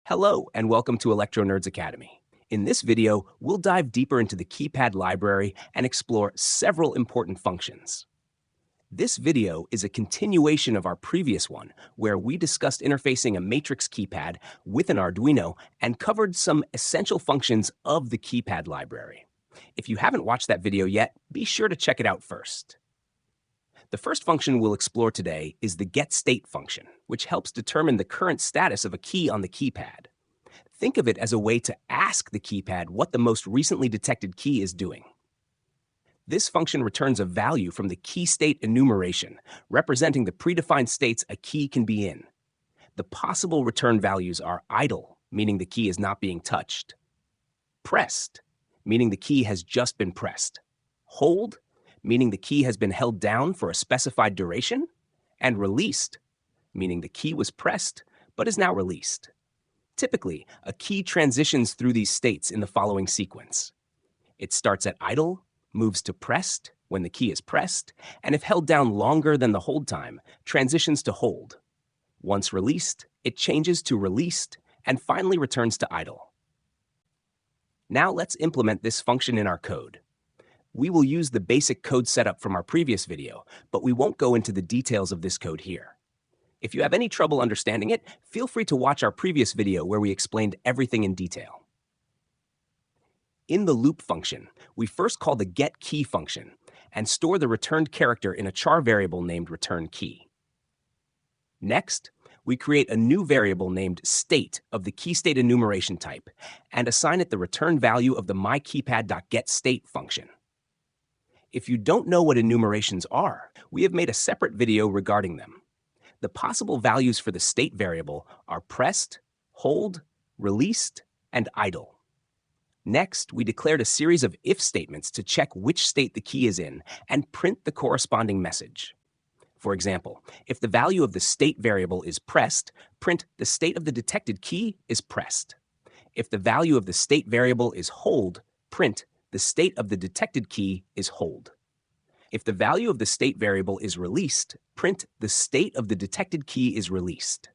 Hello, and welcome to Electro Nerds Academy. In this video, we'll dive deeper into the keypad library and explore several important functions. This video is a continuation of our previous one, where we discussed interfacing a matrix keypad with an Arduino and covered some essential functions of the keypad library. If you haven't watched that video yet, be sure to check it out first. The first function we'll explore today is the getState function, which helps determine the current status of a key on the keypad. Think of it as a way to ask the keypad what the most recently detected key is doing. This function returns a value from the getState enumeration, representing the predefined states a key can be in. The possible return values are idle, meaning the key is not being touched; pressed, meaning the key has just been pressed; hold, meaning the key has been held down for a specified duration; and released, meaning the key was pressed but is now released. Typically, a key transitions through these states in the following sequence. It starts at idle, moves to pressed when the key is pressed, and if held down longer than the hold time, transitions to hold. Once released, it changes to released and finally returns to idle. Now let's implement this function in our code. We will use the basic code setup from our previous video, but we won't go into the details of this code here. If you have any trouble understanding it, feel free to watch our previous video where we explained everything in detail. In the loop function, we first call the getKey function and store the returned character in a char variable named returnKey. Next, we create a new variable named state of the getState enumeration type and assign it the return value of the myKeypad.getState function. If you don't know what enumerations are, we have made a separate video regarding them. The possible values for the state variable are pressed, hold, released, and idle. Next, we declared a series of if statements to check which state the key is in and print the corresponding message. For example, if the value of the state variable is pressed, print the state of the detected key is pressed. If the value of the state variable is hold, print the state of the detected key is hold. If the value of the state variable is released, print the state of the detected key is released.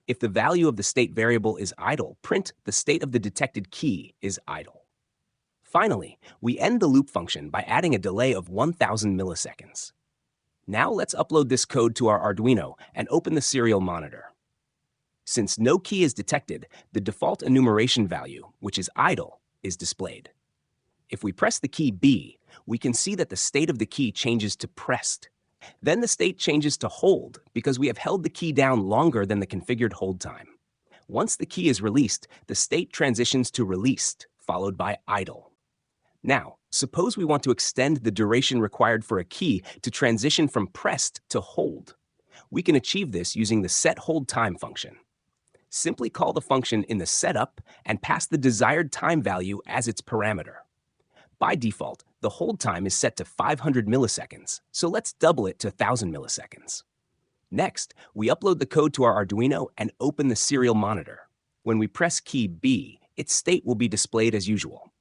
If the value of the state variable is idle, print the state of the detected key is idle. Finally, we end the loop function by adding a delay of 1,000 milliseconds. Now let's upload this code to our Arduino and open the serial monitor. Since no key is detected, the default enumeration value, which is idle, is displayed. If we press the key B, we can see that the state of the key changes to pressed. Then the state changes to hold because we have held the key down longer than the configured hold time. Once the key is released, the state transitions to released, followed by idle. Now, suppose we want to extend the duration required for a key to transition from pressed to hold. We can achieve this using the setHoldTime function. Simply call the function in the setup and pass the desired time value as its parameter. By default, the hold time is set to 500 milliseconds, so let's double it to 1,000 milliseconds. Next, we upload the code to our Arduino and open the serial monitor. When we press key B, its state will be displayed as usual.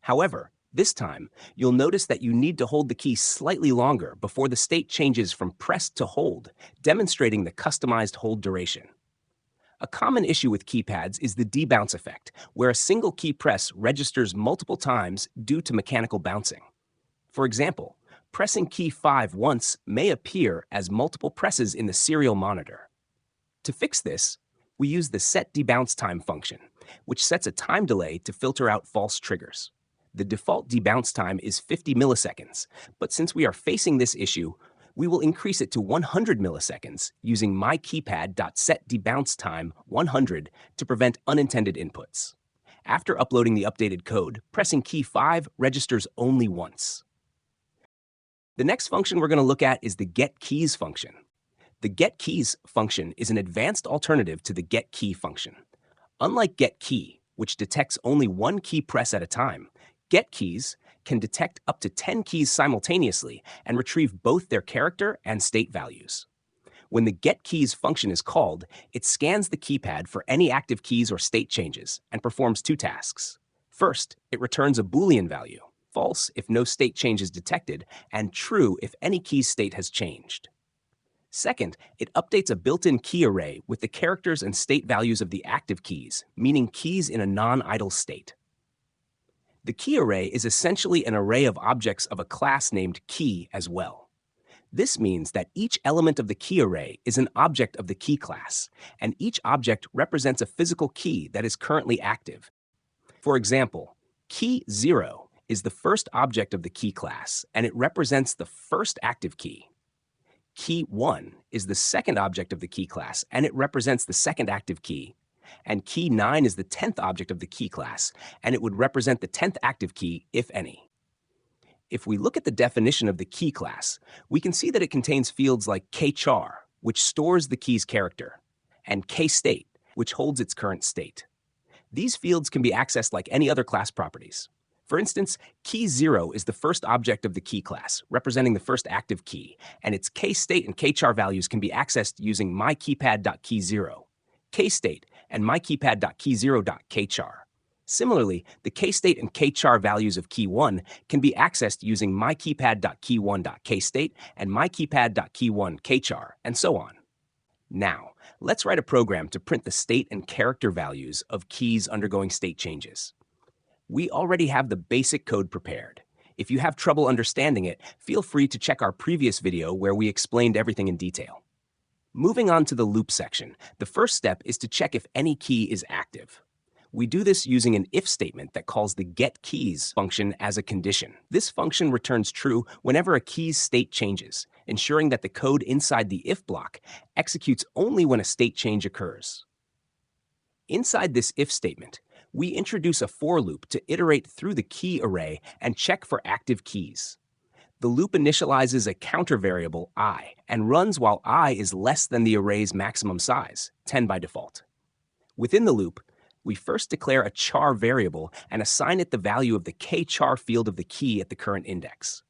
However, this time, you'll notice that you need to hold the key slightly longer before the state changes from pressed to hold, demonstrating the customized hold duration. A common issue with keypads is the debounce effect, where a single key press registers multiple times due to mechanical bouncing. For example, pressing key 5 once may appear as multiple presses in the serial monitor. To fix this, we use the setDebounceTime function, which sets a time delay to filter out false triggers. The default debounce time is 50 milliseconds, but since we are facing this issue, we will increase it to 100 milliseconds using myKeypad.setDebounceTime 100 to prevent unintended inputs. After uploading the updated code, pressing key 5 registers only once. The next function we're going to look at is the getKeys function. The getKeys function is an advanced alternative to the getKey function. Unlike getKey, which detects only one key press at a time, getKeys can detect up to 10 keys simultaneously and retrieve both their character and state values. When the getKeys function is called, it scans the keypad for any active keys or state changes and performs two tasks. First, it returns a Boolean value, false if no state change is detected, and true if any key's state has changed. Second, it updates a built-in key array with the characters and state values of the active keys, meaning keys in a non-idle state. The key array is essentially an array of objects of a class named key as well. This means that each element of the key array is an object of the key class, and each object represents a physical key that is currently active. For example, key 0 is the first object of the key class, and it represents the first active key. Key 1 is the second object of the key class, and it represents the second active key. And key 9 is the 10th object of the key class, and it would represent the 10th active key, if any. If we look at the definition of the key class, we can see that it contains fields like kchar, which stores the key's character, and kState, which holds its current state. These fields can be accessed like any other class properties. For instance, key 0 is the first object of the key class, representing the first active key, and its kState and kchar values can be accessed using myKeypad.key0, kState, and myKeypad.key0.kchar. Similarly, the kState and kchar values of key 1 can be accessed using myKeypad.key1.kState and myKeypad.key1.kchar, and so on. Now, let's write a program to print the state and character values of keys undergoing state changes. We already have the basic code prepared. If you have trouble understanding it, feel free to check our previous video where we explained everything in detail. Moving on to the loop section, the first step is to check if any key is active. We do this using an if statement that calls the getKeys function as a condition. This function returns true whenever a key's state changes, ensuring that the code inside the if block executes only when a state change occurs. Inside this if statement, we introduce a for loop to iterate through the key array and check for active keys. The loop initializes a counter variable I and runs while I is less than the array's maximum size, 10 by default. Within the loop, we first declare a char variable and assign it the value of the kchar field of the key at the current index.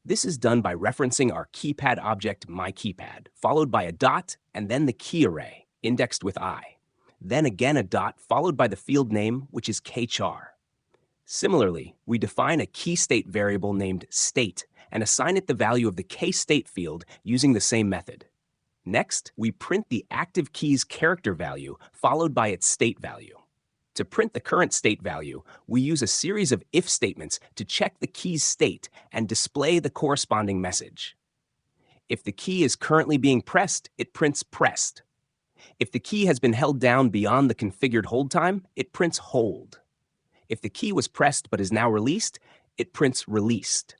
This is done by referencing our keypad object myKeypad, followed by a dot and then the key array, indexed with I. Then again a dot followed by the field name, which is kchar. Similarly, we define a key state variable named state and assign it the value of the kState field using the same method. Next, we print the active key's character value followed by its state value. To print the current state value, we use a series of if statements to check the key's state and display the corresponding message. If the key is currently being pressed, it prints pressed. If the key has been held down beyond the configured hold time, it prints hold. If the key was pressed but is now released, it prints released.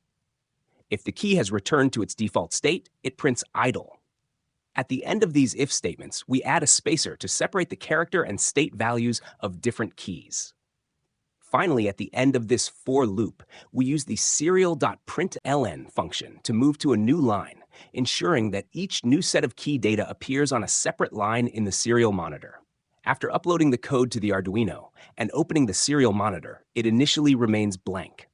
If the key has returned to its default state, it prints idle. At the end of these if statements, we add a spacer to separate the character and state values of different keys. Finally, at the end of this for loop, we use the serial.println function to move to a new line, ensuring that each new set of key data appears on a separate line in the serial monitor. After uploading the code to the Arduino and opening the serial monitor, it initially remains blank.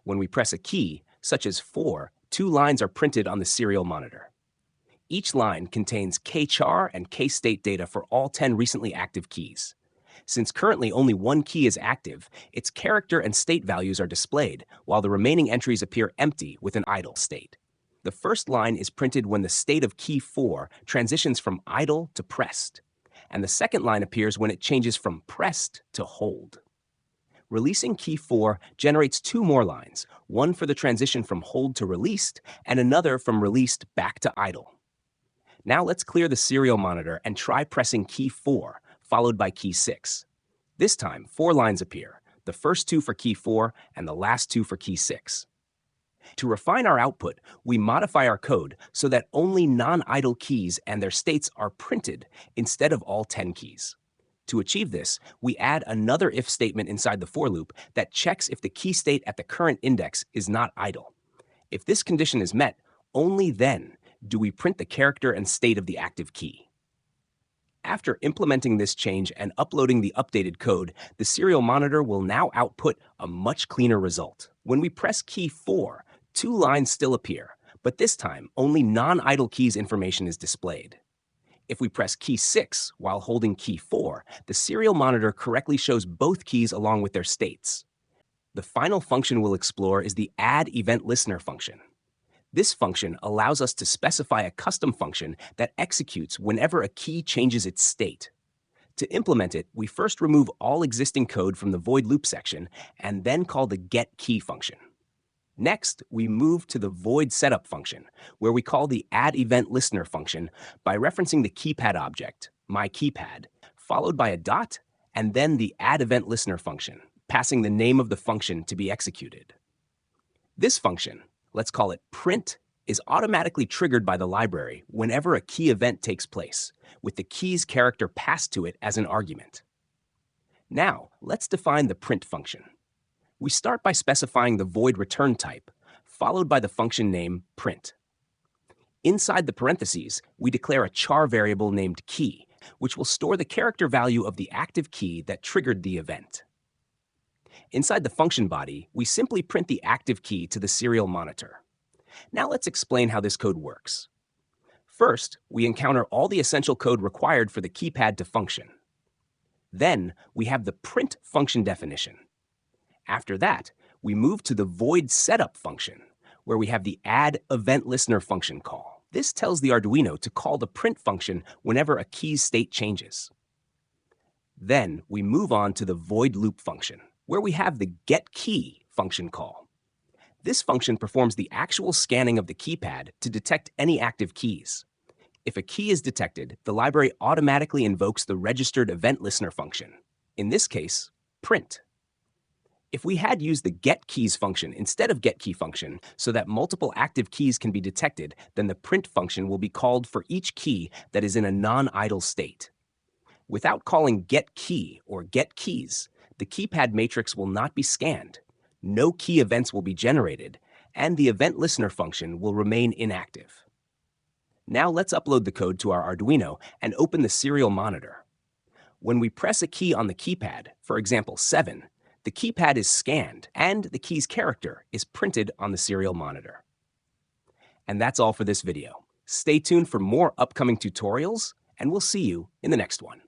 When we press a key, such as 4, 2 lines are printed on the serial monitor. Each line contains kchar and kState data for all 10 recently active keys. Since currently only one key is active, its character and state values are displayed, while the remaining entries appear empty with an idle state. The first line is printed when the state of key 4 transitions from idle to pressed, and the second line appears when it changes from pressed to hold. Releasing key 4 generates 2 more lines, one for the transition from hold to released, and another from released back to idle. Now let's clear the serial monitor and try pressing key 4, followed by key 6. This time, 4 lines appear, the first 2 for key 4 and the last 2 for key 6. To refine our output, we modify our code so that only non-idle keys and their states are printed instead of all 10 keys. To achieve this, we add another if statement inside the for loop that checks if the key state at the current index is not idle. If this condition is met, only then do we print the character and state of the active key. After implementing this change and uploading the updated code, the serial monitor will now output a much cleaner result. When we press key 4, 2 lines still appear, but this time only non-idle keys information is displayed. If we press key 6 while holding key 4, the serial monitor correctly shows both keys along with their states. The final function we'll explore is the addEventListener function. This function allows us to specify a custom function that executes whenever a key changes its state. To implement it, we first remove all existing code from the void loop section and then call the getKey function. Next, we move to the void setup function, where we call the addEventListener function by referencing the keypad object, myKeypad, followed by a dot, and then the addEventListener function, passing the name of the function to be executed. This function, let's call it print, is automatically triggered by the library whenever a key event takes place, with the keys character passed to it as an argument. Now, let's define the print function. We start by specifying the void return type, followed by the function name print. Inside the parentheses, we declare a char variable named key, which will store the character value of the active key that triggered the event. Inside the function body, we simply print the active key to the serial monitor. Now let's explain how this code works. First, we encounter all the essential code required for the keypad to function. Then, we have the print function definition. After that, we move to the void setup function, where we have the addEventListener function call. This tells the Arduino to call the print function whenever a key's state changes. Then, we move on to the void loop function, where we have the getKey function call. This function performs the actual scanning of the keypad to detect any active keys. If a key is detected, the library automatically invokes the registered event listener function, in this case, print. If we had used the getKeys function instead of getKey function so that multiple active keys can be detected, then the print function will be called for each key that is in a non-idle state. Without calling getKey or getKeys, the keypad matrix will not be scanned, no key events will be generated, and the event listener function will remain inactive. Now let's upload the code to our Arduino and open the serial monitor. When we press a key on the keypad, for example 7, the keypad is scanned and the key's character is printed on the serial monitor. And that's all for this video. Stay tuned for more upcoming tutorials, and we'll see you in the next one.